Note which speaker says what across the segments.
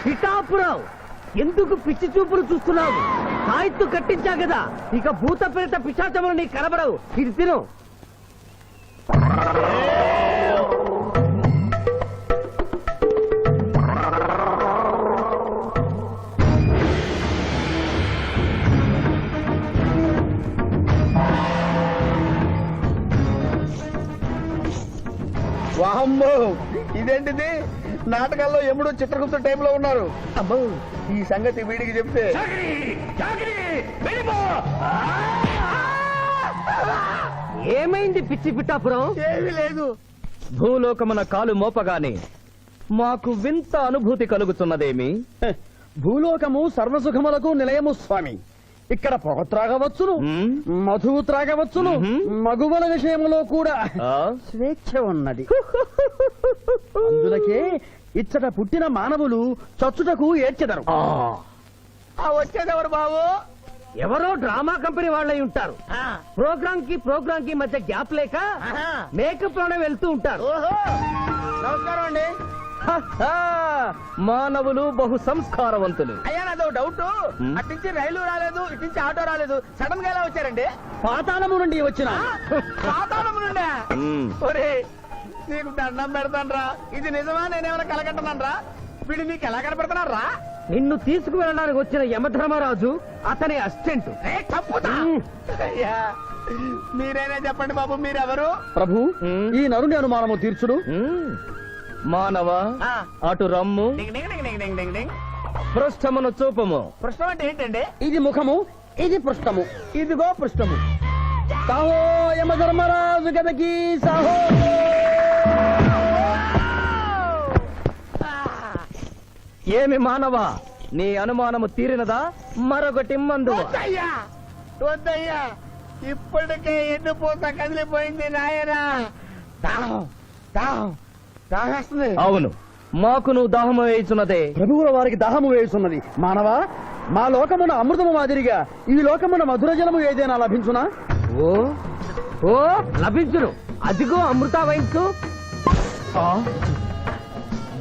Speaker 1: పిఠాపురం ఎందుకు పిచ్చి చూపులు చూస్తున్నావు? సాయిత్తు కట్టించా కదా, ఇక భూత ప్రేత పిశాచములు నీకు కనబడవు. ఇది తిను.
Speaker 2: వామ్మో, ఇదేంటిది? నాటకాల్లో ఎముడు చిత్రగుప్త టైప్ లో ఉన్నారు. అమ్మో, ఈ సంగతి వీడికి చెప్తే
Speaker 1: ఏమైంది పిచ్చి పిఠాపురం?
Speaker 2: ఏమీ లేదు.
Speaker 3: భూలోకమున కాలు మోపగానే మాకు వింత అనుభూతి కలుగుతున్నదేమి?
Speaker 2: భూలోకము సర్వసుఖములకు నిలయము స్వామి. ఇక్కడ పొగ త్రాగవచ్చును, మధువు త్రాగవచ్చును, మగువల విషయంలో కూడా స్వేచ్ఛ ఉన్నది. అందులకే ఇచ్చట పుట్టిన మానవులు చచ్చుటకు ఏడ్చెదరు. వచ్చేదెవరు బాబు?
Speaker 1: ఎవరో డ్రామా కంపెనీ వాళ్ళై ఉంటారు. ప్రోగ్రామ్ కి మధ్య గ్యాప్ లేక మేకప్ లోనే వెళ్తూ ఉంటారు.
Speaker 2: నమస్కారం అండి.
Speaker 3: మానవులు బహు సంస్కారవంతులు.
Speaker 2: అయ్యా, నాదో డౌట్. అట్నుంచి రైలు రాలేదు, ఇట్నుంచి ఆటో రాలేదు, సడన్ గా ఎలా వచ్చారండి? పాతాళము నుండి వచ్చిన. పాతాళము నుండి? ఒరే, నీకు దండం పెడతానరా. ఇది నిజమా? నేనేమైనా కలగంటున్నానరా? వీడు నీకు ఎలా కనపడుతున్నారా?
Speaker 1: నిన్ను తీసుకువెళ్ళడానికి వచ్చిన యమధర్మరాజు అతని అసిస్టెంట్.
Speaker 2: అయ్యా, మీరైనా చెప్పండి బాబు, మీరెవరు?
Speaker 3: ప్రభు,
Speaker 2: ఈ నరుని అనుమానము తీర్చుడు.
Speaker 3: మానవ, అటు రమ్ము, పృష్ఠమును చూపము.
Speaker 2: పృష్ఠం అంటే ఏంటండి? ఇది ముఖము, ఇది పృష్ఠము, ఇదిగో పృష్ఠము. సాహో యమధర్మరాజు గదకి సాహో.
Speaker 3: ఏమి మానవ, నీ అనుమానము తీరినదా? మరొకటి మందు.
Speaker 2: వద్దయ్యా, ఇప్పటికే ఎన్నుపూత కదిలిపోయింది నాయనా. దాహేస్తుంది.
Speaker 3: అవును, మాకును దాహము వేయుచున్నదే.
Speaker 2: ప్రభువుల వారికి దాహము వేయుచున్నది. మానవ, మా లోకమున అమృతము మాదిరిగా ఈ లోకమున మధుర జలము ఏదైనా లభించునా?
Speaker 1: ఓ ఓ లభించును. అదిగో అమృత వైన్స్.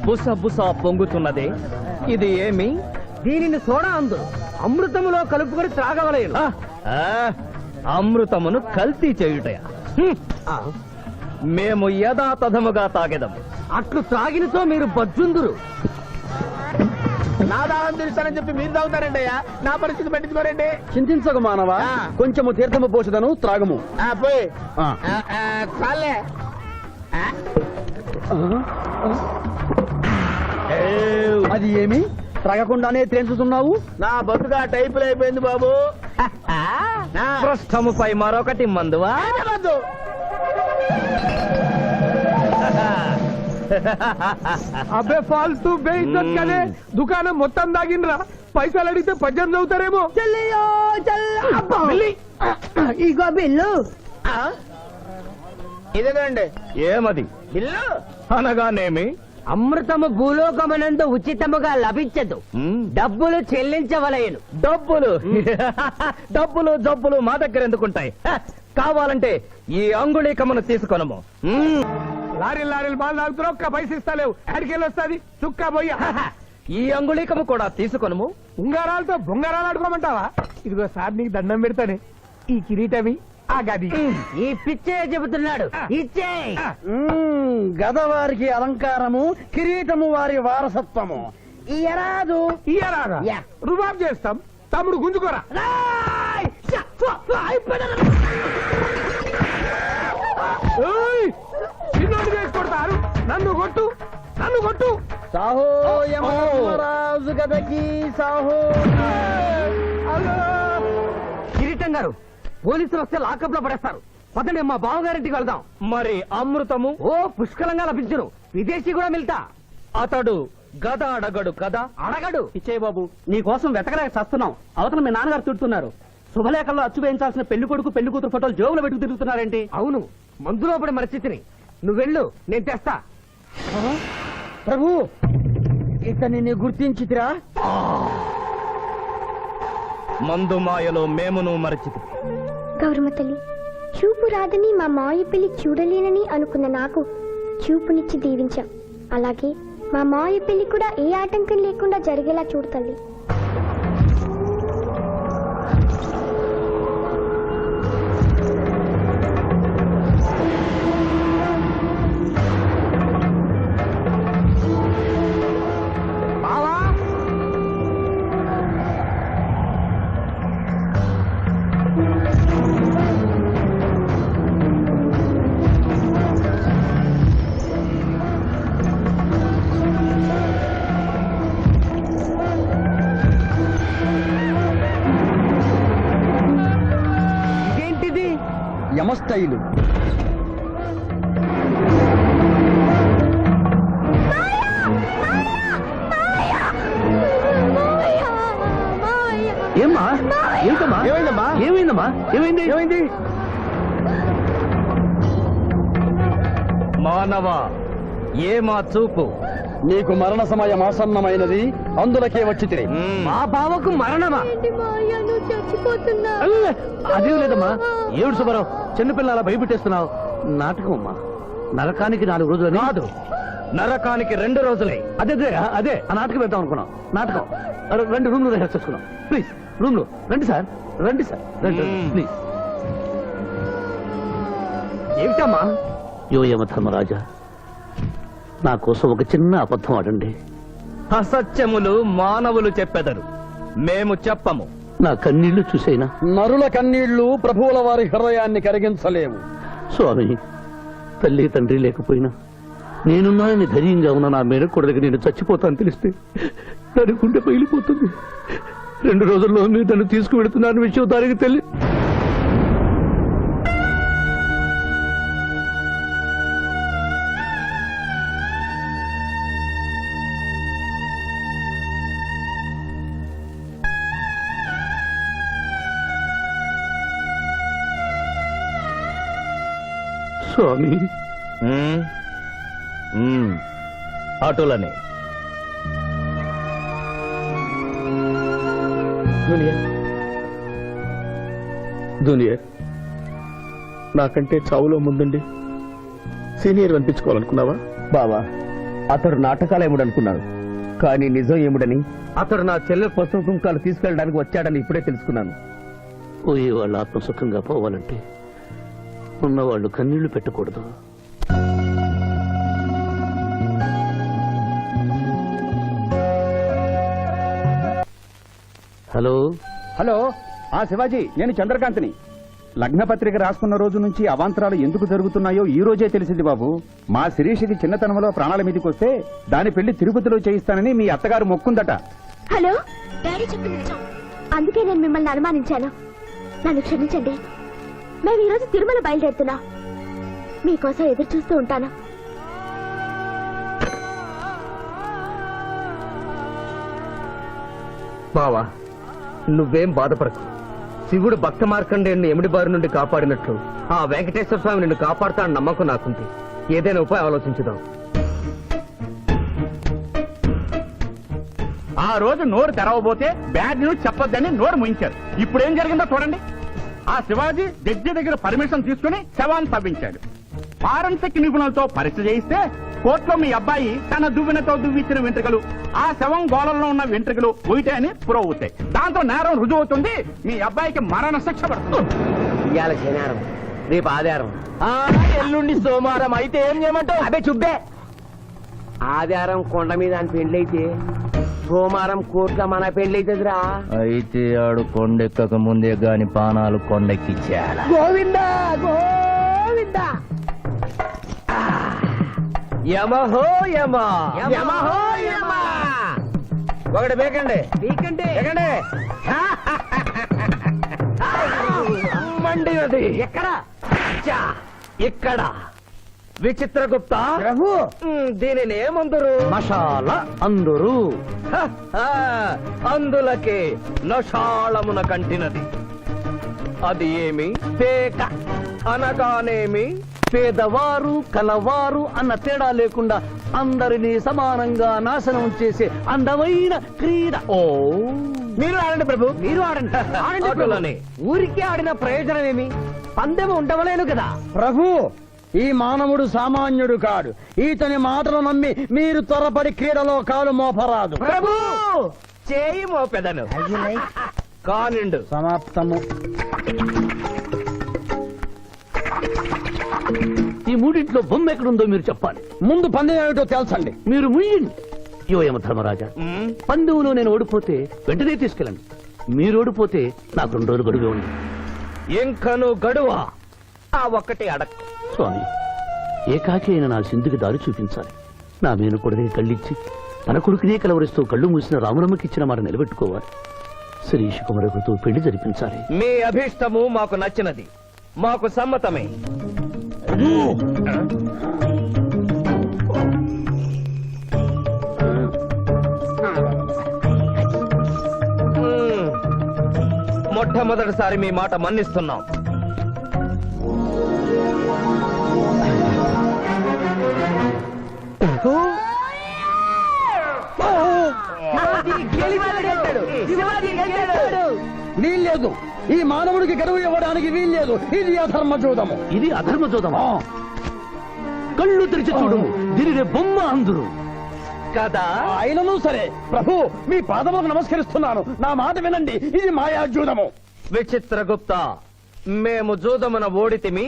Speaker 3: బుస బుస పొంగుతున్నదే, ఇది ఏమి?
Speaker 1: దీనిని సోడా అందు అమృతములో కలుపుకొని త్రాగవలేను.
Speaker 3: అమృతమును కల్తీ చేయుటయా? మేము యథాతథముగా తాగెదము.
Speaker 1: అట్లు త్రాగినతో మీరు బజ్జుందురు.
Speaker 2: నా దాహం తీరుస్తానని చెప్పి మీరు తాగుతారండి అయ్యా. నా పరిస్థితి పట్టించుకోరండి. చింతించకు మానవ, కొంచెము తీర్థము పోషదను, త్రాగము. పోయి చాలే. అది ఏమి? త్రాగకుండానే తేల్చుతున్నావు? నా బతుగా టైపులు అయిపోయింది బాబు.
Speaker 3: పృష్ఠముపై మరొకటి మందువా?
Speaker 4: అబ్బే ఫాల్తూ బేయిజ్జత్ కదే. దుకాణం మొత్తం దాగినరా. పైసలు అడిగితే పద్యం చదువుతారేమో.
Speaker 1: ఇగో బిల్లు.
Speaker 2: ఇదేనండి
Speaker 3: ఏమది?
Speaker 2: బిల్లు
Speaker 3: అనగానేమి?
Speaker 1: అమృతము భూలోకమునందు ఉచితముగా లభించదు, డబ్బులు చెల్లించవలయను.
Speaker 3: డబ్బులు డబ్బులు జబ్బులు మా దగ్గర ఎందుకుంటాయి? కావాలంటే ఈ అంగుళీకమును తీసుకొనము.
Speaker 4: లారీలు బాగా తాగుతున్నావు, ఒక్క పైస ఇస్తలేవు. అడికెళ్ళి వస్తుంది చుక్క పోయి.
Speaker 3: ఈ అంగుళీకము కూడా తీసుకొనము.
Speaker 4: ఉంగారాలతో బొంగారాలు ఆడుకోమంటావా? ఇదిగో సార్, నీకు దండం పెడతానే. ఈ కిరీటమి, ఆ గది.
Speaker 1: ఈ పిచ్చే చెబుతున్నాడు. ఇచ్చే.
Speaker 2: గదవారికి అలంకారము, కిరీటము వారి వారసత్వము. ఇయరాదు.
Speaker 4: ఇయ్యరారా? రుబాబ్ చేస్తాం. తమ్ముడు గుంజుకోరా. చిన్నోడు చేసి కొడతారు. నన్ను కొట్టు, నన్ను కొట్టు.
Speaker 2: సాహో యమధర్మరాజు గదకి సాహో.
Speaker 1: కిరీటం గారు, పోలీసులు వస్తే లాకప్ లో పడేస్తారు. పదండి, మా బావగారింటికి వెళ్దాం.
Speaker 3: మరి అమృతము?
Speaker 1: ఓ పుష్కలంగా లభించును. విదేశీ కూడా మిల్తా.
Speaker 3: అతడు గద అడగడు కదా?
Speaker 1: అడగడు.
Speaker 2: ఇచ్చే బాబు, నీ కోసం వెతకలేక చస్తున్నాం. అవతల మీ నాన్నగారు తిడుతున్నారు. శుభలేఖల్లో అచ్చు వేయించాల్సిన పెళ్లి కొడుకు పెళ్లి కూతురు ఫోటోలు జోబులు పెట్టుకు తిరుగుతున్నారేంటి?
Speaker 1: అవును, మందులో పడి మరచితిని. నువ్వెళ్ళు, నేను తెస్తా.
Speaker 2: ప్రభు, ఇతన్ని గుర్తించితిరా?
Speaker 3: మందు మాయలో మేమును మరచితి.
Speaker 5: గౌరమ్మ తల్లి, చూపు రాదని మా మాయ పెళ్లి చూడలేనని అనుకున్న నాకు చూపునిచ్చి దీవించాం. అలాగే మా మావయ్య పెళ్లి కూడా ఏ ఆటంకం లేకుండా జరిగేలా చూడు తల్లి.
Speaker 2: బావా
Speaker 1: ఇదేంటిది?
Speaker 2: యమస్థైలు
Speaker 1: ఏమ్మా? ఏంటమ్మా?
Speaker 2: ఏమైందమ్మా?
Speaker 1: ఏమైందమ్మా? ఏమైంది?
Speaker 2: ఏమైంది?
Speaker 3: మానవ ఏ మా చూపు
Speaker 2: నీకు మరణ సమయం ఆసన్నమైనది, అందులకే వచ్చి తిని.
Speaker 1: మా బావకు మరణమా?
Speaker 5: చచ్చిపోతున్నా.
Speaker 1: అదేం లేదమ్మా. ఏడు సుబ్బారావు, చిన్నపిల్లల భయపెట్టేస్తున్నావు. నాటకం అమ్మా. నరకానికి 4 రోజులు
Speaker 3: కాదు, నరకానికి 2 రోజులే.
Speaker 1: అదే అదే ఆ నాటకం పెడతాం అనుకున్నాం. నాటకం 2 రూమ్లు రిహార్స్ చేసుకున్నాం. ప్లీజ్ రూమ్ లో రండి సార్, రండి సార్, రండి
Speaker 3: మ్మ్.
Speaker 1: ప్లీజ్. ఏమిటమ్మా? యో యమధర్మరాజా, నా కోసం ఒక చిన్న అబద్ధం ఆడండి.
Speaker 3: అసత్యములు మానవులు చెప్పెదరు, మేము చెప్పము.
Speaker 1: నా కన్నీళ్లు చూసైనా.
Speaker 2: నరుల కన్నీళ్లు ప్రభువుల వారి హృదయాన్ని కరిగించలేవు.
Speaker 1: స్వామి, తల్లి తండ్రి లేకపోయినా నేనున్నానని ధైర్యంగా ఉన్న నా మేనకోడలికి నేను చచ్చిపోతాను తెలిస్తే దాని గుండె పగిలిపోతుంది. 2 రోజుల్లో మీరు దాన్ని తీసుకువెడుతున్నాను విషయం దానికి తెలియ. స్వామి,
Speaker 3: మ్మ్. మ్మ్. అటులనే
Speaker 4: జూనియర్, నాకంటే చావులో ముందుండి సీనియర్ అనిపించుకోవాలనుకున్నావా?
Speaker 1: బావా, అతడు నాటకాలు ఏముడనుకున్నాడు, కానీ నిజం ఏముడని అతడు నా చెల్లె పసుపు కుంకాలు తీసుకెళ్ళడానికి వచ్చాడని ఇప్పుడే తెలుసుకున్నాను. పోయే వాళ్ళు ఆత్మసుఖంగా పోవాలంటే ఉన్నవాళ్ళు కన్నీళ్లు పెట్టకూడదు. హలో
Speaker 2: హలో, శివాజీ, నేను చంద్రకాంత్ని. లగ్న పత్రిక రాసుకున్న రోజు నుంచి అవాంతరాలు ఎందుకు జరుగుతున్నాయో ఈ రోజే తెలిసింది బాబు. మా శిరీషకి చిన్నతనంలో ప్రాణాల మీదకి వస్తే దాని పెళ్లి తిరుపతిలో చేయిస్తానని మీ అత్తగారు మొక్కుందట.
Speaker 5: హలో, డాడీ చెప్పింది నిజం. అందుకే నేను మిమ్మల్ని అనుమానించాను. నన్ను క్షమించండి. మేము ఈరోజు తిరుమల బయలుదేరుతున్నాం. మీకోసం ఎదురు చూస్తూ ఉంటాను.
Speaker 3: బావా, నువ్వేం బాధపడకు. శివుడు భక్త మార్కండేయుని ఎముడి బారి నుండి కాపాడినట్లు ఆ వెంకటేశ్వర స్వామి నిన్ను కాపాడుతాడని నమ్మకం నాకుంది. ఏదైనా ఉపాయం ఆలోచించుదాం.
Speaker 2: ఆ రోజు నోరు తెరవబోతే బ్యాడ్ న్యూస్ చెప్పొద్దని నోరు ముయించారు. ఇప్పుడు ఏం జరిగిందో చూడండి. ఆ శివాజీ జడ్జి దగ్గర పర్మిషన్ తీసుకుని శవాన్ని తవ్వించాడు. ఫారెన్సిక్ నిపుణులతో పరీక్ష చేయిస్తే కోర్టులో మీ అబ్బాయి తన దువ్వెనతో దువ్విచ్చిన వెంట్రుకలు, ఆ శవం గోళంలో ఉన్న వెంట్రుకలు ఒకటే అని ప్రూవ్ అవుతాయి. దాంతో నేరం రుజువు అవుతుంది. మీ అబ్బాయికి మరణ శిక్ష పడుతుంది.
Speaker 1: ఇవాళ శనివారం, రేపు ఆదివారం,
Speaker 3: ఎల్లుండి సోమవారం. అయితే ఏం చేయమంటావు?
Speaker 1: అదే చుబ్బే. ఆదివారం కొండ మీద అని పెళ్ళైతే సోమవారం కోట్ల మన పెళ్ళైతుందిరా.
Speaker 3: అయితే ఆడు కొండెక్కక ముందే గాని పానాలు కొండెక్కిచ్చేయాల.
Speaker 1: గోవిందా గోవిందా.
Speaker 3: యమహో యమ,
Speaker 1: యమహో యమ.
Speaker 3: ఒకటి బేకండి,
Speaker 1: నీకంటే
Speaker 3: బేకండి. మండినది
Speaker 1: ఎక్కడ?
Speaker 3: చా, ఇక్కడ. విచిత్రగుప్త
Speaker 1: ప్రభు,
Speaker 3: దీనిని ఏమందరు?
Speaker 1: మసాల అందరు.
Speaker 3: అందులకే నషాళమున కంటినది. అది ఏమి?
Speaker 1: పేక
Speaker 3: అనగానేమి?
Speaker 1: పేదవారు కలవారు అన్న తేడా లేకుండా అందరినీ సమానంగా నాశనం చేసే అందమైన క్రీడ.
Speaker 3: ఓ,
Speaker 1: మీరు ఆడండి ప్రభు, మీరు ఆడండి. ఆడండి ప్రభు.
Speaker 3: అటులనే.
Speaker 1: ఊరికే ఆడిన ప్రయోజనం ఏమి? పందెం ఉండవలేను కదా.
Speaker 2: ప్రభు, ఈ మానవుడు సామాన్యుడు కాడు. ఈతని మాటలు నమ్మి మీరు త్వరపడి క్రీడలో కాలు మోపరాదు.
Speaker 3: ప్రభు చేయి మోపెదను కానిండు.
Speaker 2: సమాప్తము.
Speaker 1: ఈ మూడింట్లో బొమ్మ ఎక్కడుందో మీరు చెప్పాలి.
Speaker 2: ముందు పందెం ఏమిటో తెలుసండి.
Speaker 1: మీరు ముయ్యండి. యో యమ ధర్మరాజా, పందెంలో నేను ఓడిపోతే వెంటనే తీసుకెళ్ళండి. మీరు ఓడిపోతే నాకు 2 రోజులు గడువే ఉంది.
Speaker 3: ఇంకను గడువా? ఆ ఒక్కటి అడక్.
Speaker 1: స్వామి, ఏకాకి అయిన నా సింధుకి దారి చూపించాలి. నా మేను కొడుకుని కళ్ళిచ్చి తన కొడుకునే కలవరిస్తూ కళ్ళు మూసిన రామరమ్మకి ఇచ్చిన మాట నిలబెట్టుకోవాలి. శిరీష్ కుమారుడితో పెళ్లి జరిపించాలి.
Speaker 3: మీ అభీష్టము మాకు నచ్చినది, మాకు సమ్మతమే. మొట్టమొదటిసారి మీ మాట మన్నిస్తున్నాం.
Speaker 2: వీల్లేదు. ఈ మానవుడికి గడువు ఇవ్వడానికి వీల్లేదు. ఇది అధర్మ జూదము.
Speaker 1: ఇది అధర్మ చూదమా? కళ్ళు తెరిచి చూడు, దీనినే బొమ్మ అందురు
Speaker 3: కదా.
Speaker 2: అయినను సరే ప్రభు, మీ పాదములకు నమస్కరిస్తున్నాను. నా మాట వినండి. ఇది మాయాజూదము.
Speaker 3: విచిత్రగుప్త, మేము జూదమున ఓడితిమి,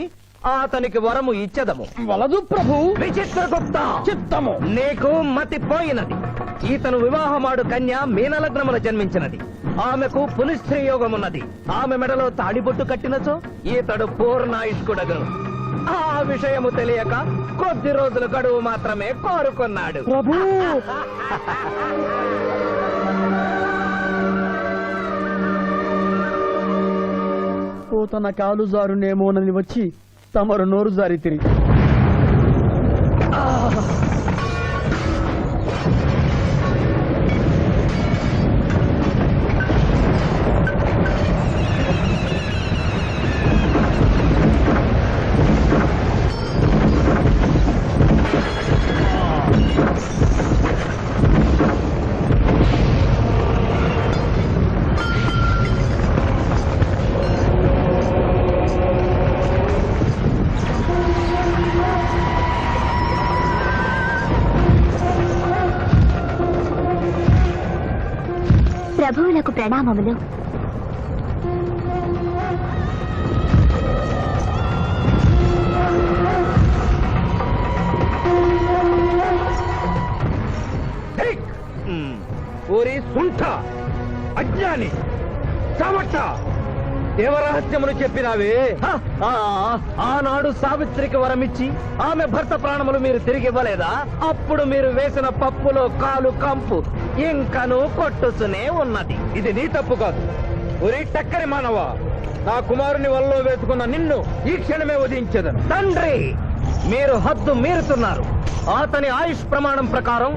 Speaker 3: అతనికి వరము ఇచ్చదము.
Speaker 2: వలదు ప్రభు.
Speaker 3: విచిత్రగుప్త,
Speaker 2: చిత్తము.
Speaker 3: నీకు మతి పోయినది. ఈతను వివాహమాడు కన్య మీనలగ్నమున జన్మించినది. ఆమెకు పునిస్త్రీ యోగమున్నది. ఆమె మెడలో తాడిబొట్టు కట్టినచో ఈతడు పూర్ణాయుష్కుడగను. ఆ విషయము తెలియక కొద్ది రోజుల గడువు మాత్రమే కోరుకున్నాడు.
Speaker 2: ప్రభు, తన కాలు జారునేమోనని వచ్చి తమరు నోరు జారి తిరిగి
Speaker 5: ప్రభువులకు ప్రణామములు.
Speaker 3: ఓరి సుంఠ, అజ్ఞాని, చామట్ట, దేవరహస్యమును చెప్పినావే. ఆనాడు సావిత్రికి వరమిచ్చి ఆమె భర్త ప్రాణములు మీరు తిరిగి ఇవ్వలేదా? అప్పుడు మీరు వేసిన పప్పులో కాలు కంపు ఇంకను కొట్టుసునే ఉన్నది. ఇది నీ తప్పు కాదు. ఒరి టక్కరి మానవ, నా కుమారుని వల్లో వేసుకున్న నిన్ను ఈ క్షణమే వధించదను. తండ్రి, మీరు హద్దు మీరుతున్నారు. అతని ఆయుష్ ప్రమాణం ప్రకారం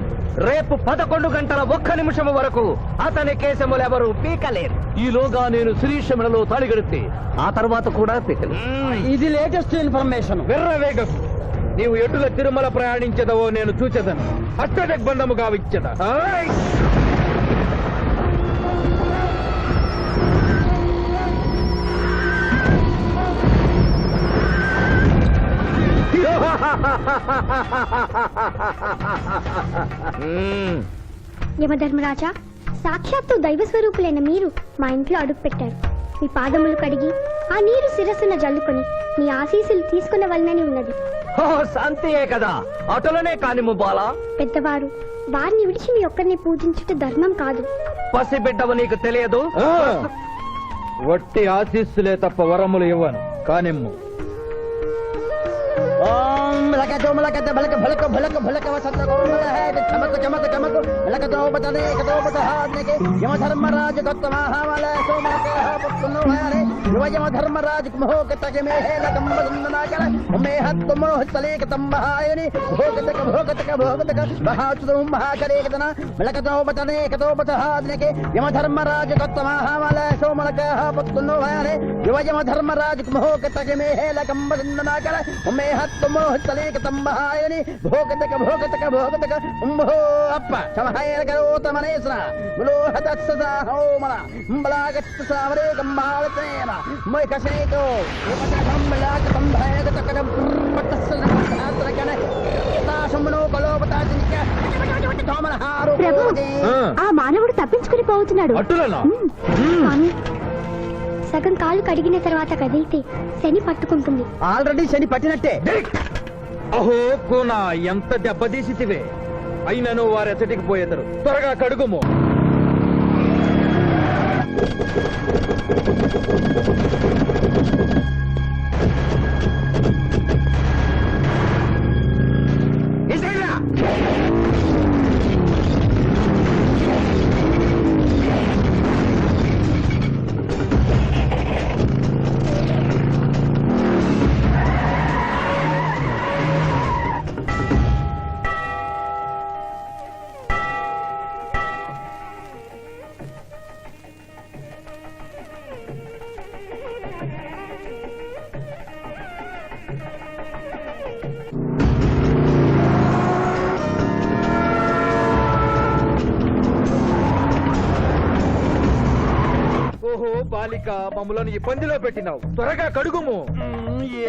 Speaker 3: రేపు 11 గంటల 1 నిమిషము వరకు అతని కేశములెవరూ పీకలేరు.
Speaker 1: ఈలోగా నేను శిరీష మెడలో తాళి గడితే ఆ తర్వాత కూడా పీకలేదు.
Speaker 2: ఇది లేటెస్ట్ ఇన్ఫర్మేషన్.
Speaker 3: వెర్రవేగకు. నీవు ఎటుల తిరుమల ప్రయాణించదవో నేను చూచెదను. అష్టదిగ్బంధము గావిచ్చద.
Speaker 5: యమధర్మరాజా, సాక్షాత్తు దైవ స్వరూపులైన మీరు మా ఇంట్లో అడుగు పెట్టారు. మీ పాదములు కడిగి ఆ నీరు శిరస్సున జల్లుకొని మీ ఆశీస్సులు తీసుకునవలనని ఉన్నది.
Speaker 3: శాంతియే కదా, అటులనే కానిము బాలా.
Speaker 5: పెద్దవారు, వారిని విడిచి మీ ఒక్కరిని పూజించుట ధర్మం కాదు.
Speaker 3: పసిబిడ్డవు నీకు తెలియదు. వట్టి ఆశీస్సులే తప్ప వరములు ఇవ్వను. కానిమ్ము.
Speaker 2: యమధర్మరాజు యమధర్మరాజు యమధర్మరాజు కుంభాయని భోగతక భోగతక భోగతక కుంభో అప్ప సమహాయన కరోతమనేసన విలోహతత్సద హోమన బలాగత్త సావరే కంబాలతేన మై కసేతో విపతకంబలాక సంభాయగతకరం పట్టస్సన ధాత్రకన తాశమనో కలోపతాజినిక తోమనహారో
Speaker 5: ప్రభు ఆ మానవుడు తప్పించుకుని పోతున్నాడు
Speaker 3: అట్టులనా?
Speaker 5: స్వామి, సగం కాలు కడిగిన తర్వాత కదిలితే శని పట్టుకుంటుంది.
Speaker 2: ఆల్రెడీ శని పట్టినట్టే.
Speaker 3: అహో కూనా ఎంత దెబ్బతీసితివే. అయినను వారెచ్చటికి పోయేదరు. త్వరగా కడుగుము. ఓహో బాలిక, మమ్మలను ఇబ్బందిలో పెట్టినావు. త్వరగా కడుగుము.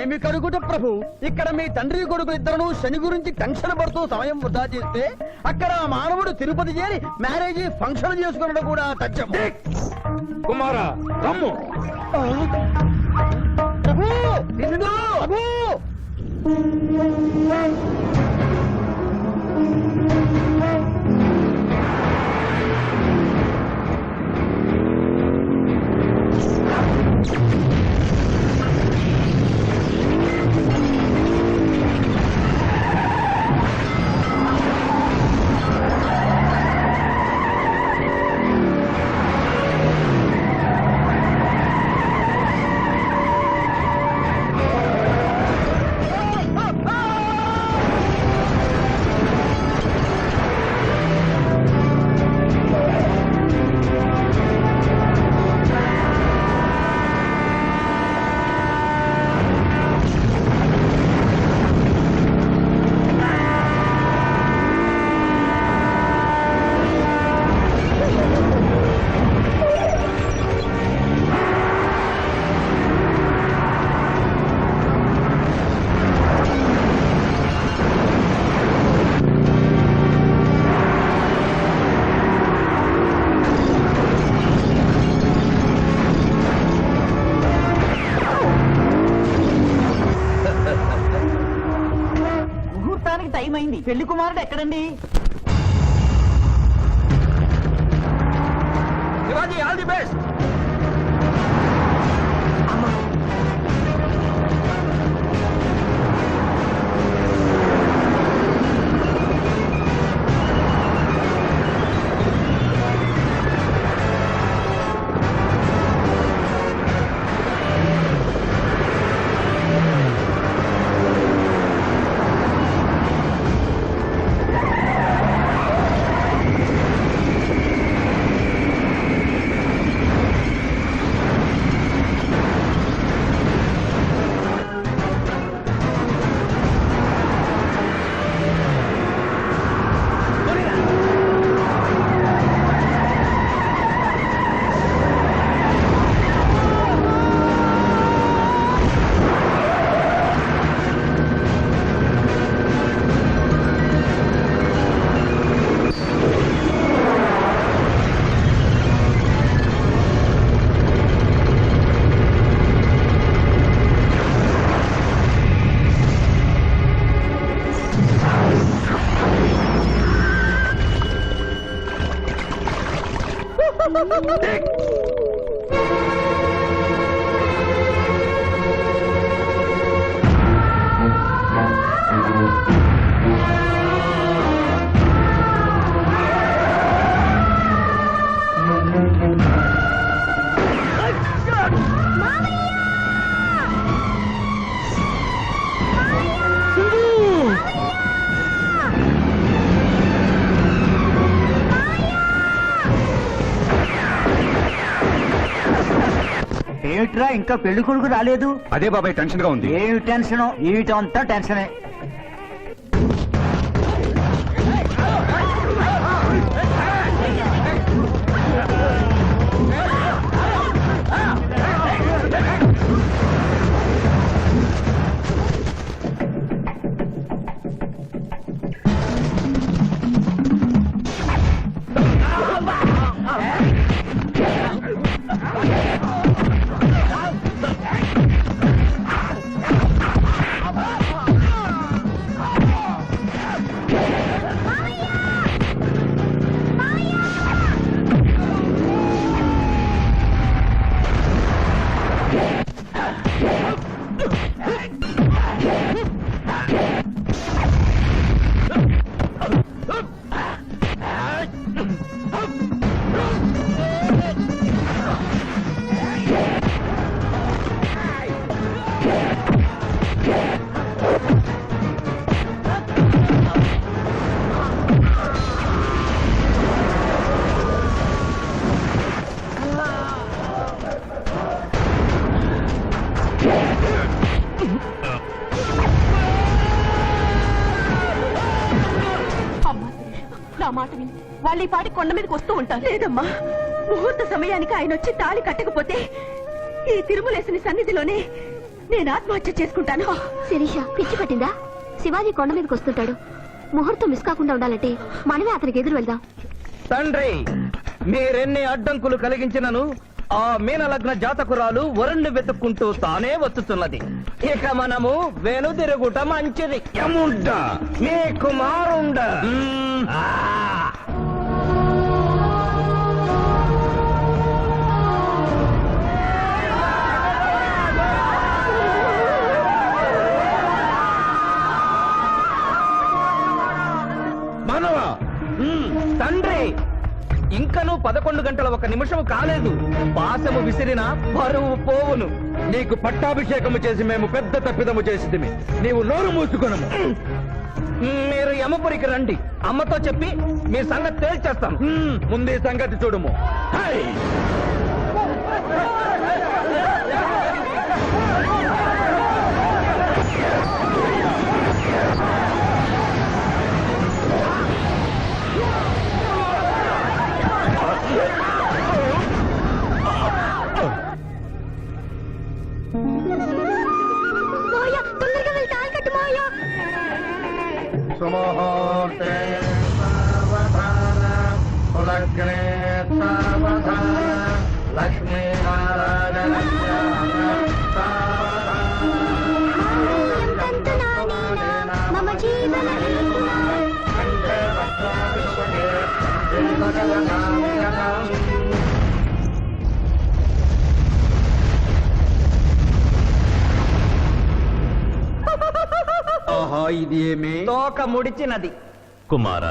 Speaker 2: ఏమి కడుగుట ప్రభు, ఇక్కడ మీ తండ్రి కొడుకు ఇద్దరు శని గురించి టెన్షన్ పడుతూ సమయం వృధా చేస్తే అక్కడ ఆ మానవుడు తిరుపతి చేరి మ్యారేజ్ ఫంక్షన్ చేసుకున్నాడు కూడా తథ్యం.
Speaker 3: కుమారా రమ్ము.
Speaker 2: ప్రభు, నిన్ను, ప్రభు.
Speaker 6: టైం అయింది. పెళ్లి కుమారుడు ఎక్కడండి?
Speaker 3: Shivaji all the best.
Speaker 6: ఏమిట్రా ఇంకా పెళ్లి కొడుకు రాలేదు?
Speaker 7: అదే బాబాయ్ టెన్షన్ గా ఉంది.
Speaker 6: ఏమి టెన్షన్? ఏమిటంతా టెన్షనే.
Speaker 7: మాట విని వాళ్ళు ఈ పాటి కొండ మీదకి వస్తూ ఉంటారు. లేదమ్మా, ముహూర్త సమయానికి ఆయన వచ్చి తాళి కట్టకపోతే ఈ తిరుమలేసిన సన్నిధిలోనే నేను ఆత్మహత్య చేసుకుంటాను.
Speaker 5: శిరీష, పిచ్చి పట్టిందా? శివాజీ కొండ మీదకి వస్తుంటాడు. ముహూర్తం మిస్ కాకుండా ఉండాలంటే మనమే అతనికి ఎదురు వెళ్దాం.
Speaker 3: తండ్రి, మీరెన్ని అడ్డంకులు కలిగించినను ఆ మీనలగ్న జాతకురాలు వరుణ్ణి వెతుక్కుంటూ తానే వచ్చుతున్నది. ఇక మనము వెనుదిరుగుట మంచిది. యముండ మీ కుమారుండ. మనవా తండ్రి, ఇంకనూ 11 గంటల 1 నిమిషము కాలేదు. పాశము విసిరిన పరువు పోవును. నీకు పట్టాభిషేకము చేసి మేము పెద్ద తప్పిదము చేసిదిమి. నీవు నోరు మూసుకొనము. మీరు యమపురికి రండి. అమ్మతో చెప్పి మీ సంగతి తేల్చేస్తాం. ముందు ఈ సంగతి చూడము.
Speaker 5: మాయా, తొందరగా వెళ్ళి తాళి కట్టు మాయా.
Speaker 2: సుముహూర్తే సావధాన కులగ్నే సావధాన లక్ష్మీనారాయణ
Speaker 5: మమ జీవన
Speaker 3: ఇది ఏమి తోక ముడిచినది.
Speaker 1: కుమార,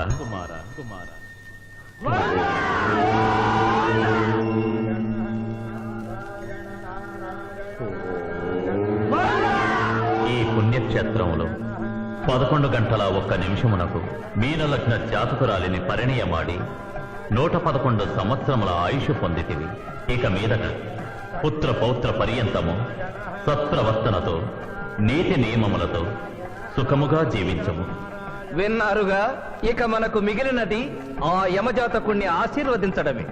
Speaker 8: ఈ పుణ్యక్షేత్రంలో 11 గంటల 1 నిమిషమునకు మీనలగ్న జాతకురాలిని పరిణయమాడి 111 సంవత్సరముల ఆయుష్ పొందితివి. ఇక మీదట పుత్ర పౌత్ర పర్యంతము సత్ప్రవర్తనతో నీతి నియమములతో సుఖముగా జీవించము.
Speaker 3: విన్నారుగా, ఇక మనకు మిగిలినది ఆ యమజాతకుణ్ణి ఆశీర్వదించడమే.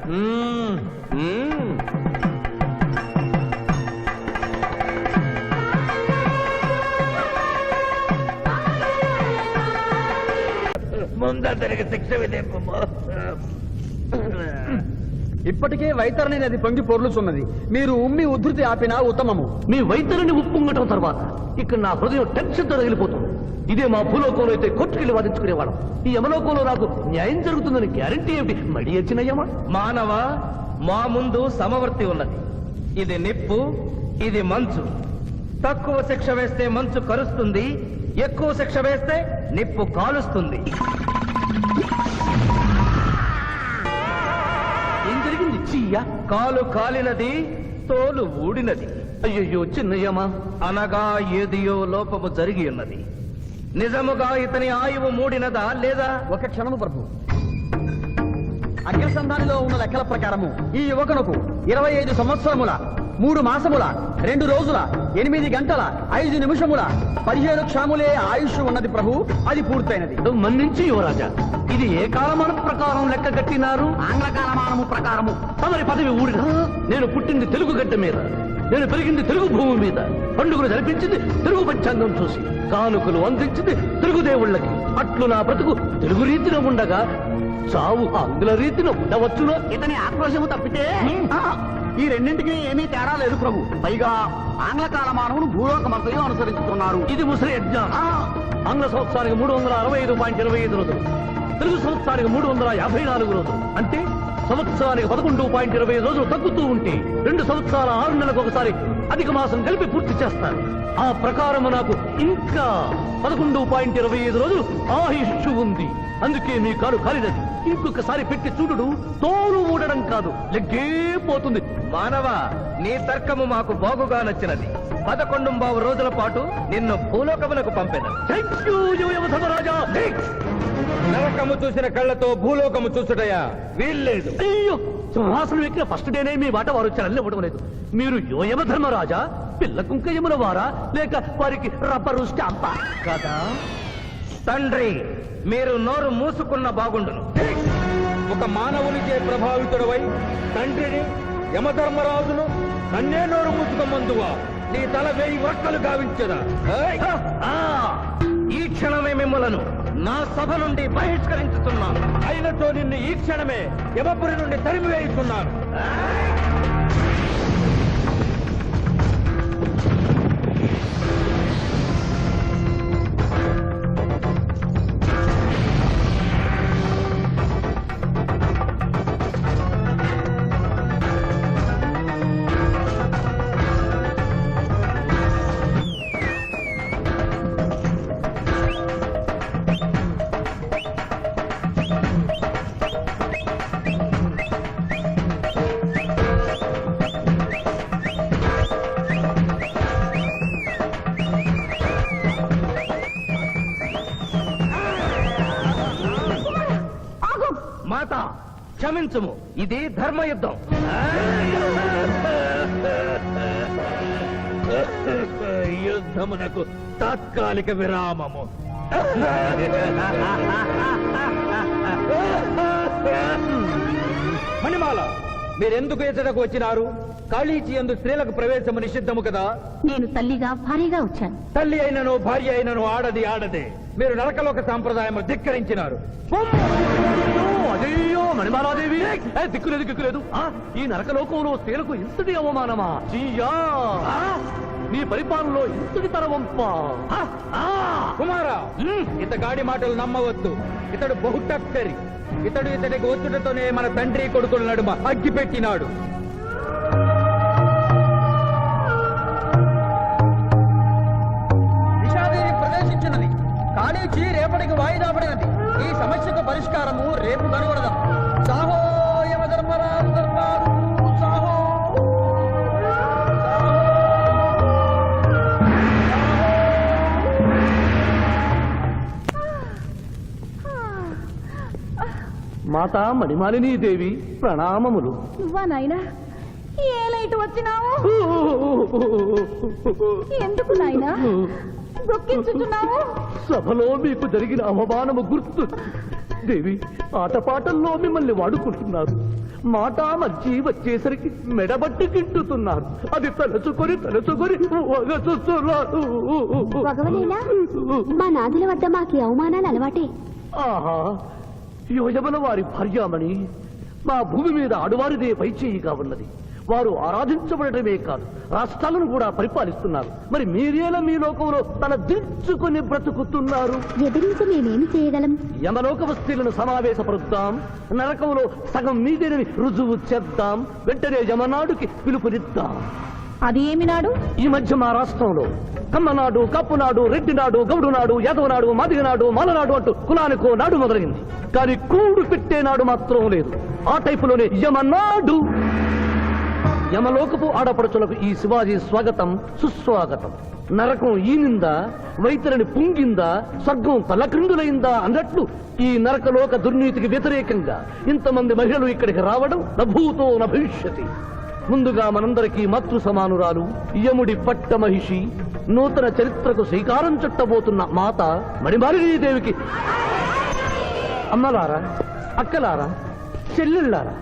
Speaker 1: ముందరికి శిక్ష విధింపు.
Speaker 4: ఇప్పటికే వైతరణి నది పొంగి పొర్లుచున్నది. మీరు ఉమ్మి ఉధృతి ఆపినా ఉత్తమము.
Speaker 1: మీ వైద్యుని ఉప్పొంగటం తర్వాత ఇక్కడ నా హృదయం టెన్షన్తో రగిలిపోతుంది. ఇదే మా భూలోకంలో అయితే కోర్టుకెళ్ళి వాదించుకునేవాళ్ళం. ఈ యమలోకంలో నాకు న్యాయం జరుగుతుందని గ్యారంటీ ఏమిటి? మడి వచ్చినయ్యమా?
Speaker 3: మానవ, మా ముందు సమవర్తి ఉన్నది. ఇది నిప్పు, ఇది మంచు. తక్కువ శిక్ష వేస్తే మంచు కరుస్తుంది, ఎక్కువ శిక్ష వేస్తే నిప్పు కాలుస్తుంది.
Speaker 1: ఏం జరిగింది? చీయ
Speaker 3: కాలు కాలినది, తోలు ఊడినది.
Speaker 1: అయ్యయ్యో చిన్నయ్యమా.
Speaker 3: అనగా ఏదియో లోపము జరిగి ఉన్నది. నిజముగా ఇతని ఆయువు మూడినదా లేదా?
Speaker 4: ఒక క్షణము ప్రభు. అగ్రసంధానిలో ఉన్న లెక్కల ప్రకారము ఈ యువకునకు 25 సంవత్సరముల 3 మాసముల 2 రోజుల 8 గంటల 5 నిమిషముల 15 క్షణములే ఆయుష్ ఉన్నది ప్రభు. అది పూర్తయినది.
Speaker 1: మన్నించి యువరాజా, ఇది ఏ కాలమానం ప్రకారం లెక్క కట్టినారు?
Speaker 4: ఆంగ్ల కాలమానము ప్రకారము.
Speaker 1: తమరి పదవి ఊడిన. నేను పుట్టింది తెలుగు గడ్డ మీద, నేను పెరిగింది తెలుగు భూమి మీద, పండుగలు జరిపించింది తెలుగు పంచాంగం చూసి, కానుకలు అందించింది తెలుగు దేవుళ్ళకి. అట్లు నా బ్రతుకు తెలుగు రీతిలో ఉండగా చావు ఆంగ్ల రీతిలో ఉండవచ్చునా?
Speaker 4: ఇతని ఆక్రోశము తప్పితే ఈ రెండింటికి ఏమీ తేడా లేదు ప్రభు. పైగా ఆంగ్ల కాలమానమును భూలోకమంతయు అనుసరిస్తున్నారు.
Speaker 1: ఇది ముసలి యజ్ఞం. ఆంగ్ల సంవత్సరానికి 365.25 రోజులు, తెలుగు సంవత్సరానికి 354 రోజులు. అంటే సంవత్సరానికి 11.25 రోజులు తగ్గుతూ ఉంటే 2 సంవత్సరాల 6 నెలలకు ఒకసారి అధిక మాసం కలిపి పూర్తి చేస్తారు. ఆ ప్రకారం నాకు ఇంకా 11.25 రోజులు ఆయుష్షు ఉంది. అందుకే మీ కాలు కాలినది. ఇంకొకసారి పెట్టి చూడు, తోలు ఊడడం కాదు, లెగ్గే పోతుంది.
Speaker 3: మానవ, నీ తర్కము మాకు బాగుగా నచ్చినది. 11 రోజుల పాటు నిన్ను భూలోకమునకు పంపెదను.
Speaker 1: Thank you యమధర్మరాజా.
Speaker 3: నరకము చూసిన కళ్ళతో భూలోకము చూసుటయా వీల్లేదు.
Speaker 1: అయ్యో, సింహాసనం ఎక్కిన ఫస్ట్ డేనే మీ మాట వారు చలన్ని ఇవ్వడం లేదు. మీరు యోయమ ధర్మరాజా, పిల్ల కుంకయముల వారా, లేక వారికి రబ్బరు స్టాంపా?
Speaker 3: కదా తండ్రి, మీరు నోరు మూసుకున్న బాగుండును. ఒక మానవునిచే ప్రభావితుడవై తండ్రిని యమధర్మరాజును నన్నే నోరు మూసుకోమందువా నీ తల 1000 వక్కలు గావించదా? ఏయ్! ఈ క్షణమే మిమ్మలను నా సభ నుండి బహిష్కరించుతున్నాను. అయినతో నిన్ను ఈ క్షణమే యమపురి నుండి తరిమివేయుతున్నాను. మాత క్షమించుము, ఇది ధర్మయుద్ధం. యుద్ధమునకు తాత్కాలిక విరామము. మణిమాల, మీరెందుకు ఎచ్చటకు వచ్చినారు? కాళీచి యందు స్త్రీలకు ప్రవేశము నిషిద్ధము కదా.
Speaker 7: నేను తల్లిగా భారీగా వచ్చాను.
Speaker 3: తల్లి అయినను భార్య అయినను ఆడది ఆడదే. మీరు నరకలోక సాంప్రదాయము ధిక్కరించినారు.
Speaker 1: అయ్యో మణిమాలాదేవి, దిక్కులేదు. ఈ నరకలోకంలో స్త్రీలకు ఇంతటి అవమానమా? చీయా! నీ పరిపాలనలో ఇంతటి తరవంప.
Speaker 3: కుమారా, ఇతగాడి మాటలు నమ్మవద్దు. ఇతడు బహుటక్కరి. ఇతడికి వచ్చుటతోనే మన తండ్రి కొడుకుల నడుమ అగ్గి పెట్టినాడు.
Speaker 4: నిషాదేవి ప్రవేశించినది. కాళీచి రేపటికి వాయిదా పడినది. ఈ సమస్యకు పరిష్కారము రేపు కనుగొడదాం. సాహో యమధర్మరాజు దర్బారు, సాహో!
Speaker 1: మాతా మణిమాలినీ దేవి ప్రణామములు.
Speaker 7: నువ్వా నాయనా? ఏ లైట్ వచ్చినావు? ఎందుకు నాయనా దొక్కించుతున్నావు?
Speaker 1: సభలో మీకు జరిగిన అవమానము గుర్తు. దేవి, ఆటపాటల్లో మిమ్మల్ని వాడుకుంటున్నారు. మాట మర్చి వచ్చేసరికి మెడబట్టి తింటున్నారు. అది తలుచుకొని వగచుస్తున్నారు.
Speaker 5: భగవనేలా మా నాదుల వద్ద మాకి అవమానాలు అలవాటే.
Speaker 1: ఆహా, యోజముల వారి భార్యామణి మా భూమి మీద ఆడువారిదే పైచేయిగా ఉన్నది. వారు ఆరాధించబడటమే కాదు, రాష్ట్రాలను కూడా పరిపాలిస్తున్నారు. మరి మీరేలా మీ లోకంలో తల దించుకొని బ్రతుకుతున్నారు?
Speaker 5: ఎదిరించి మేమేమి చేయగలం?
Speaker 1: యమలోక వస్తువులను సమావేశపరుద్దాం. నరకంలో సగం మీదేనని రుజువు చేద్దాం. వెంటనే యమనాడుకి పిలుపునిద్దాం.
Speaker 7: అది ఏమి నాడు?
Speaker 1: ఈ మధ్య మా రాష్ట్రంలో కమ్మనాడు, కప్పునాడు, రెడ్డినాడు, గౌడునాడు, యాదవనాడు, మాదిగనాడు, మాలనాడు అంటూ కులానికో నాడు మొదలైంది. కానీ కూడు పెట్టే నాడు మాత్రం లేదు. ఆ టైపులోనే యమనాడు. యమలోకపు ఆడపడుచులకు ఈ శివాజీ స్వాగతం సుస్వాగతం. నరకం ఈనిందా, వైతరిని పుంగిందా, స్వర్గం తలక్రిందులైందా అన్నట్లు ఈ నరకలోక దుర్నీతికి వ్యతిరేకంగా ఇంతమంది మహిళలు ఇక్కడికి రావడం నభూతో నభవిష్యతి. ముందుగా మనందరికీ మాతృ సమానురాలు, యముడి పట్ట మహిషి, నూతన చరిత్రకు శ్రీకారం చుట్టబోతున్న మాత మణిమాలినీదేవికి అమ్మలారా, అక్కలారా, చెల్లెళ్ళారా,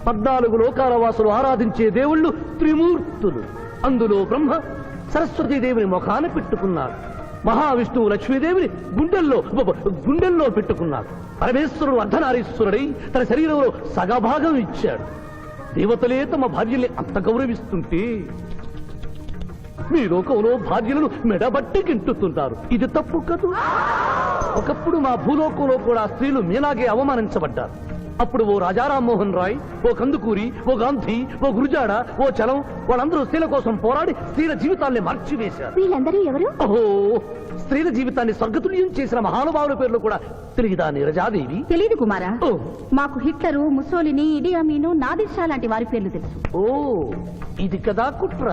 Speaker 1: 14 లోకాల వాసులు ఆరాధించే దేవుళ్ళు త్రిమూర్తులు. అందులో బ్రహ్మ సరస్వతీదేవిని ముఖాన పెట్టుకున్నాడు. మహావిష్ణువు లక్ష్మీదేవిని గుండెల్లో పెట్టుకున్నాడు. పరమేశ్వరుడు అర్ధనారీశ్వరుడై తన శరీరంలో సగభాగం ఇచ్చాడు. దేవతలే తమ భార్యల్ని అంత గౌరవిస్తుంటే మీ లోకంలో భార్యలను మెడబట్టి గింటుతుంటారు. ఇది తప్పు కదూ. ఒకప్పుడు మా భూలోకంలో కూడా స్త్రీలు మీలాగే అవమానించబడ్డారు. అప్పుడు ఓ రాజా రామ్మోహన్ రాయ్, ఓ కందుకూరి, ఓ గాంధీ, ఓ గురుజాడ, ఓ చలం వాళ్ళందరూ స్త్రీల కోసం పోరాడి స్త్రీల జీవితాల్ని మార్చివేశారు.
Speaker 5: వీళ్ళందరూ ఎవరు?
Speaker 1: ఓహో, స్త్రీల జీవితాన్ని స్వర్గతుల్యం చేసిన మహానుభావుల పేర్లు కూడా తెలియదా నీరజాదేవి?
Speaker 7: తెలీదు కుమారా.
Speaker 1: ఓ,
Speaker 7: మాకు హిట్లరు, ముసోలిని, ఇడి అమీను, నాదిర్ లాంటి వారి పేర్లు తెలుసు.
Speaker 1: ఓ, ఇది కదా కుట్ర.